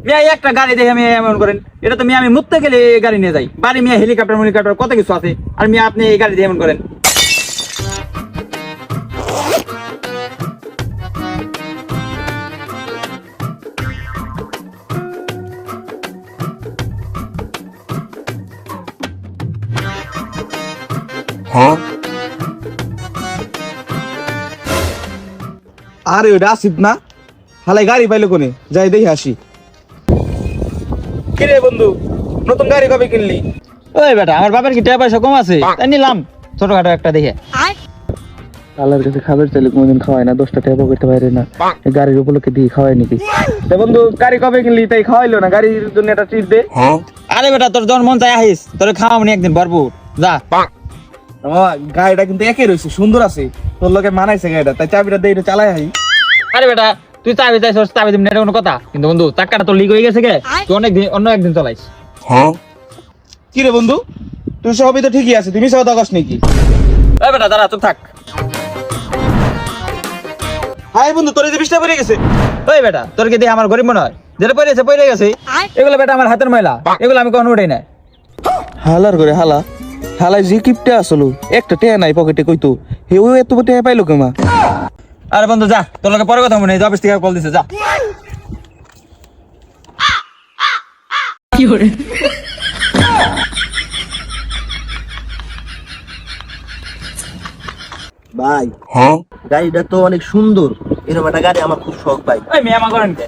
মিয়া একটা গাড়ি দেখে আমি এমন করেন, এটা তো মিয়া আমি মুততে গেলে এই গাড়ি নিয়ে যাই, বাড়ি মিয়া হেলিকপ্টার কত কিছু আছে, আর মিয়া আপনি এই গাড়ি দিয়ে এমন করেন। আরে ওটা আসিফ না, হালাই গাড়ি পাইলো কোনে, যাই দেখে আসি। কিরে বন্ধু, নতুন গাড়ি কবে কিনলি? ওই বেটা, আমার বাবার কি টাকা পয়সা কম আছে, তাই নিলাম ছোটখাটো একটা দেখে। আল্লাহর কাছে খাবার চাইলে কোনোদিন খাওয়ায় না, 10টা টাকা করতে পারে না, এই গাড়ির উপলক্ষে দিয়ে খাওয়াই নাকি? বন্ধু গাড়ি কবে কিনলি, তাই খাওয়াইলো না, গাড়ির জন্য একটা ট্রিট দে। আরে বেটা, তোর যখন মন চাই আহিস, তোর খাওয়াবনি একদিন ভরপুর, যা। গাড়িটা কিন্তু একই রয়েছে, সুন্দর আছে, তোর লোকে মানাইছে গাড়িটা, তাই চাবিটা দিয়ে চালাই আই। আরে বেটা, তুই চাবি চাইছিস, চাবি দিবি না এটা কোনো কথা? কিন্তু বন্ধু, চাকাটা তো লিক হয়ে গেছে গে, তুই অন্য একদিন চালাইস। কি রে বন্ধু, তুই সবই তো ঠিকই আছে, তুমি সব দাগাস নাকি? এই বেটা দাঁড়া, চুপ থাক। হাই বন্ধু, তোর এই যে বৃষ্টি পড়ে গেছে। ওই বেটা, তোর কি দেখে আমার গরিব মনে হয়? যেটা পড়ে গেছে, এগুলো বেটা আমার হাতের ময়লা, এগুলো আমি কখনো উঠাই না। হালার করে হালা, হালাই যে কিপটে আসলো, একটা টেয়া নাই পকেটে, কইতো হে ও এত টেয়া পাইলো কেমা? আরে বন্ধু যা, তোর লোকে পরে কথা মনে হয়, অফিস থেকে কল দিছে, যা। ভাই গাড়িটা তো অনেক সুন্দর, এরকম একটা গাড়ি আমার খুব শখ ভাই। ওই মেয়ে আমার করেন কে?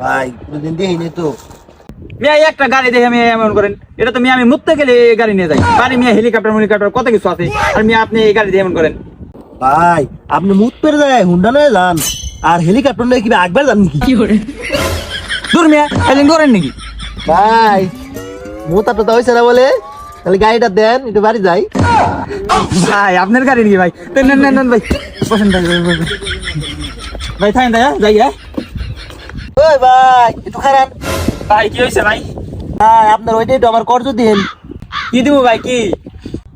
ভাই কোনদিন দেখিনি তো। মিয়া একটা গাড়ি দেখে আমি এমন করেন, এটা তো মিয়া আমি মুততে গেলে এই গাড়ি নিয়ে যাই, বাড়ি মিয়া হেলিকপ্টার কত কিছু আছে, আর মিয়া আপনি এই গাড়ি দিয়ে এমন করেন। ভাই আপনি মুত পেরে যায় হুন্ডা নয় যান, আর হেলিকপ্টার নয় কি একবার যান নাকি? দূর মিয়া, এলিং করেন নাকি? ভাই মোতা টোতা হয়েছে না বলে, তাহলে গাড়িটা দেন, একটু বাড়ি যাই। ভাই আপনার গাড়ি নাকি ভাই? নেন ভাই, বসেন ভাই, বসেন। ভাই থাকেন ভাই, যাই। ওই ভাই একটু খারাপ। ভাই কি হয়েছে ভাই? ভাই আপনার ওইটাই তো আমার কর্জ দিন। কি দিব ভাই? কি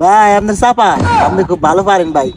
ভাই আপনার চাপা, আপনি খুব ভালো পারেন ভাই।